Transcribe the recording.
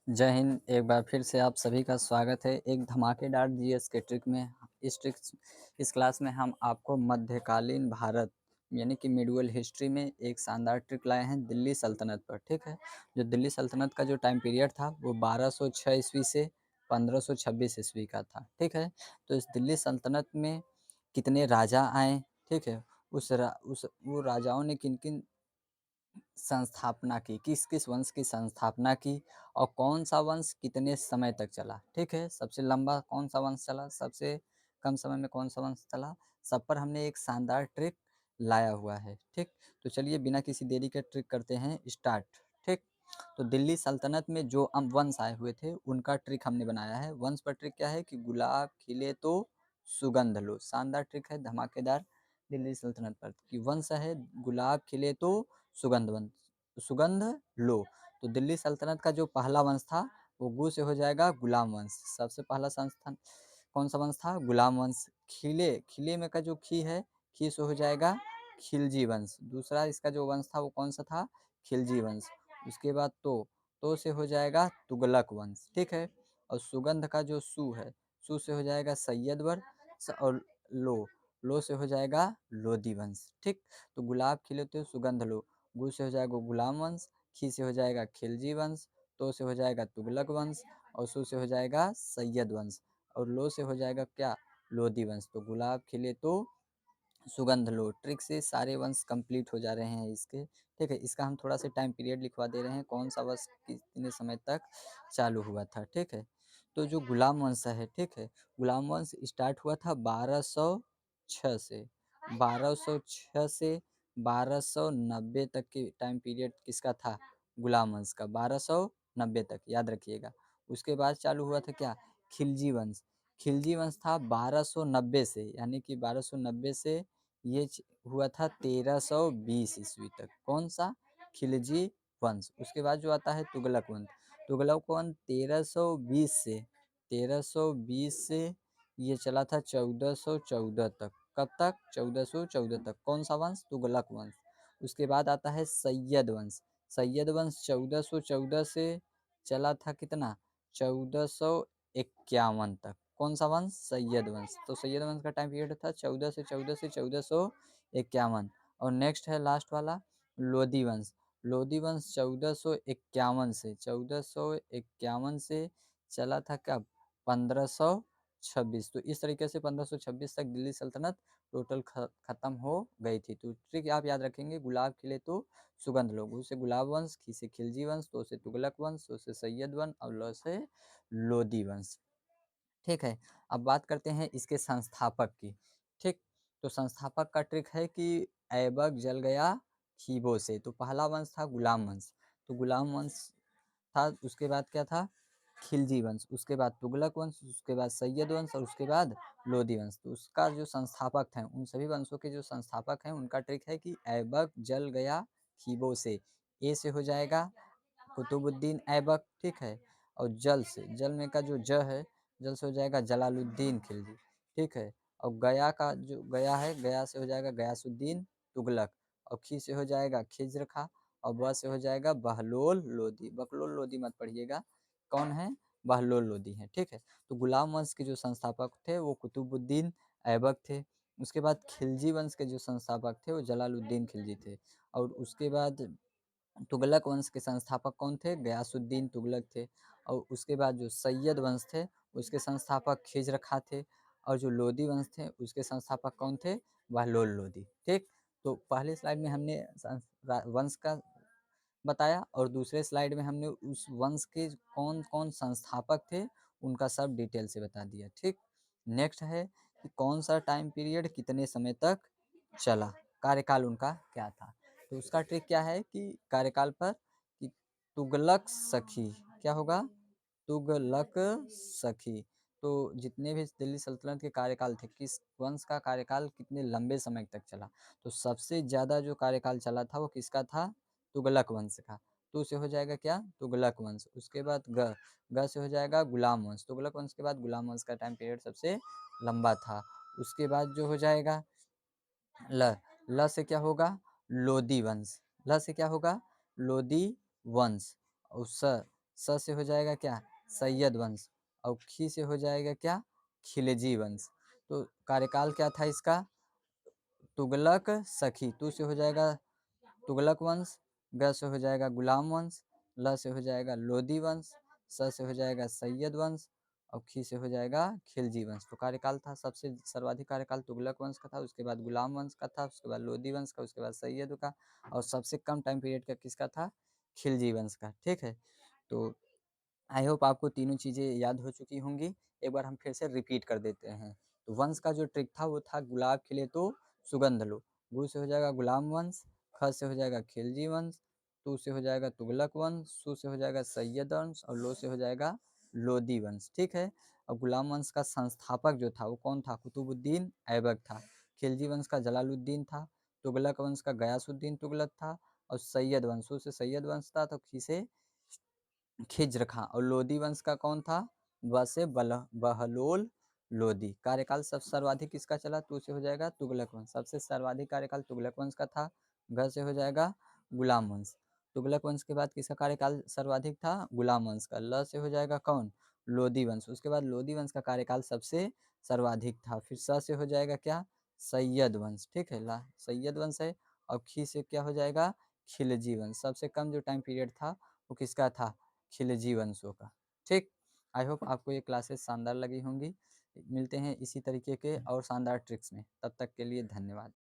जय हिंद। एक बार फिर से आप सभी का स्वागत है एक धमाकेदार जीएस के ट्रिक में। इस क्लास में हम आपको मध्यकालीन भारत यानी कि मिडवल हिस्ट्री में एक शानदार ट्रिक लाए हैं दिल्ली सल्तनत पर। ठीक है, जो दिल्ली सल्तनत का जो टाइम पीरियड था वो 1206 ईस्वी से 1526 ईस्वी का था। ठीक है, तो इस दिल्ली सल्तनत में कितने राजा आए, ठीक है, वो राजाओं ने किन किन संस्थापना की, किस किस वंश की संस्थापना की और कौन सा वंश कितने समय तक चला। ठीक है, सबसे लंबा कौन सा वंश चला, सबसे कम समय में कौन सा वंश चला, सब पर हमने एक शानदार ट्रिक लाया हुआ है। ठीक, तो चलिए बिना किसी देरी के ट्रिक करते हैं स्टार्ट। ठीक, तो दिल्ली सल्तनत में जो वंश आए हुए थे उनका ट्रिक हमने बनाया है। वंश पर ट्रिक क्या है कि गुलाब खिले तो सुगंध लो। शानदार ट्रिक है, धमाकेदार। दिल्ली सल्तनत पर कि वंश है गुलाब खिले तो सुगंध लो। तो दिल्ली सल्तनत का जो पहला वंश था वो गु से हो जाएगा गुलाम वंश। सबसे पहला संस्थान कौन सा वंश था? गुलाम वंश। खिले, खिले में का जो खी है, खी से हो जाएगा खिलजी वंश। दूसरा इसका जो वंश था वो कौन सा था? खिलजी वंश। उसके बाद तो से हो जाएगा तुगलक वंश। ठीक है, और सुगंध का जो सु है, सु से हो जाएगा सैयद वंश। और लो से हो जाएगा लोधी वंश। ठीक, तो गुलाब खिले तो सुगंध लो, गु से हो जाएगा गुलाम वंश, खी से हो जाएगा खिलजी वंश, तो से हो जाएगा तुगलक वंश, और सु से हो जाएगा सैयद वंश, और लो से हो जाएगा क्या? लोधी वंश। तो गुलाब खिले तो सुगंध लो ट्रिक से सारे वंश कंप्लीट हो जा रहे हैं इसके। ठीक है, इसका हम थोड़ा सा टाइम पीरियड लिखवा दे रहे हैं, कौन सा वंश कितने समय तक चालू हुआ था। ठीक है, तो जो गुलाम वंश है, ठीक है, गुलाम वंश स्टार्ट हुआ था 1206 से। 1206 से 1290 तक के टाइम पीरियड किसका था? गुलाम वंश का। 1290 तक याद रखिएगा। उसके बाद चालू हुआ था क्या? खिलजी वंश। खिलजी वंश था 1290 से, यानी कि 1290 से ये हुआ था 1320 ईस्वी तक। कौन सा? खिलजी वंश। उसके बाद जो आता है तुगलक वंश। तुगलक वंश 1320 से ये चला था 1414 तक। कब तक? 1414 तक। कौन सा वंश? तुगलक वंश। उसके बाद आता है सैयद वंश। सैयद वंश 1414 से चला था कितना? 1451 तक। कौन सा वंश? सैयद वंश। तो सैयद वंश का टाइम पीरियड था 14 और नेक्स्ट है लास्ट वाला लोधी वंश। लोधी वंश 1451 से चला था कब? 1526। तो इस तरीके से 1526 तक दिल्ली सल्तनत टोटल खत्म हो गई थी। तो ट्रिक आप याद रखेंगे, गुलाब खिले तो सुगंध लो। गु से गुलाब वंश, खी से खिलजी वंश, तो से तुगलक वंश, तो से सैयद वंश और लो से लोधी वंश। ठीक है, अब बात करते हैं इसके संस्थापक की। ठीक, तो संस्थापक का ट्रिक है कि ऐबक जल गया खीबों से। तो पहला वंश था गुलाम वंश। तो गुलाम वंश था, उसके बाद क्या था? खिलजी वंश, उसके बाद तुगलक वंश, उसके बाद सैयद वंश और उसके बाद लोधी वंश। तो उसका जो संस्थापक हैं, उन सभी वंशों के जो संस्थापक हैं उनका ट्रिक है कि ऐबक जल गया खीबों से। ए से हो जाएगा कुतुबुद्दीन ऐबक। ठीक है, और जल से, जल में का जो ज है, जल से हो जाएगा जलालुद्दीन खिलजी। ठीक है, और गया का जो गया है, गया से हो जाएगा गयासुद्दीन तुगलक, और खी से हो जाएगा खिज्र खा, और ब से हो जाएगा बहलोल लोधी। बकलोल लोधी मत पढ़िएगा, कौन है? बहलोल लोधी है। ठीक है, तो गुलाम वंश के जो संस्थापक थे वो कुतुबुद्दीन ऐबक थे। उसके बाद खिलजी वंश के जो संस्थापक थे वो जलालुद्दीन खिलजी थे। और उसके बाद तुगलक वंश के संस्थापक कौन थे? गयासुद्दीन तुगलक थे। और उसके बाद जो सैयद वंश थे उसके संस्थापक खिज्र खा थे। और जो लोधी वंश थे उसके संस्थापक कौन थे? बहलोल लोधी। ठीक, तो पहले स्लाइड में हमने वंश का बताया और दूसरे स्लाइड में हमने उस वंश के कौन कौन संस्थापक थे उनका सब डिटेल से बता दिया। ठीक, नेक्स्ट है कि कौन सा टाइम पीरियड कितने समय तक चला, कार्यकाल उनका क्या था। तो उसका ट्रिक क्या है कि कार्यकाल पर कि तुगलक सखी क्या होगा? तुगलक सखी। तो जितने भी दिल्ली सल्तनत के कार्यकाल थे, किस वंश का कार्यकाल कितने लंबे समय तक चला, तो सबसे ज़्यादा जो कार्यकाल चला था वो किसका था? तुगलक वंश का। तो से हो जाएगा क्या? तुगलक वंश। उसके बाद ग से हो जाएगा गुलाम वंश। तुगलक वंश के बाद गुलाम वंश का टाइम पीरियड सबसे लंबा था। उसके बाद जो हो जाएगा ल से क्या होगा? लोधी वंश। ल से क्या होगा? लोधी वंश। और स से हो जाएगा क्या, सैयद वंश, और खी से हो जाएगा क्या, खिलजी वंश। तो कार्यकाल क्या था इसका, तुगलक सखी, तू से हो जाएगा तुगलक वंश, ग से हो जाएगा गुलाम वंश, ल से हो जाएगा लोदी वंश, स से हो जाएगा सैयद वंश, और खी से हो जाएगा खिलजी वंश। तो कार्यकाल था, सबसे सर्वाधिक कार्यकाल तुगलक वंश का था, उसके बाद गुलाम वंश का था, उसके बाद लोदी वंश का, उसके बाद सैयद का, और सबसे कम टाइम पीरियड का किसका था, खिलजी वंश का। ठीक है, तो आई होप आपको तीनों चीज़ें याद हो चुकी होंगी। एक बार हम फिर से रिपीट कर देते हैं। तो वंश का जो ट्रिक था वो था गुलाब खिले तो सुगंध लो। गु से हो जाएगा गुलाम वंश, ख से हो जाएगा खिलजी वंश, तू से हो जाएगा तुगलक वंश, सु से हो जाएगा सैयद वंश, और लो से हो जाएगा लोदी वंश। ठीक है, और गुलाम वंश का संस्थापक जो था वो कौन था, कुतुबुद्दीन ऐबक था। खिलजी वंश का जलालुद्दीन था। तुगलक वंश का गयासुद्दीन तुगलक था। और सैयद वंश, सु से सैयद वंश था, तो खी से खिज्र खां। और लोदी वंश का कौन था, ब से बहलोल लोदी। कार्यकाल सब सर्वाधिक किसका चला, तू से हो जाएगा तुगलक वंश, सबसे सर्वाधिक कार्यकाल तुगलक वंश का था। घ से हो जाएगा गुलाम वंश, तुगलक वंश के बाद किसका कार्यकाल सर्वाधिक था, गुलाम वंश का। ल से हो जाएगा कौन, लोदी वंश, उसके बाद लोदी वंश का कार्यकाल सबसे सर्वाधिक था। फिर स से हो जाएगा क्या, सैयद वंश। ठीक है, ला सैयद वंश है। और खी से क्या हो जाएगा, खिलजी वंश। सबसे कम जो टाइम पीरियड था वो किसका था, खिलजी वंशों का। ठीक, आई होप आपको ये क्लासेस शानदार लगी होंगी। मिलते हैं इसी तरीके के और शानदार ट्रिक्स में, तब तक के लिए धन्यवाद।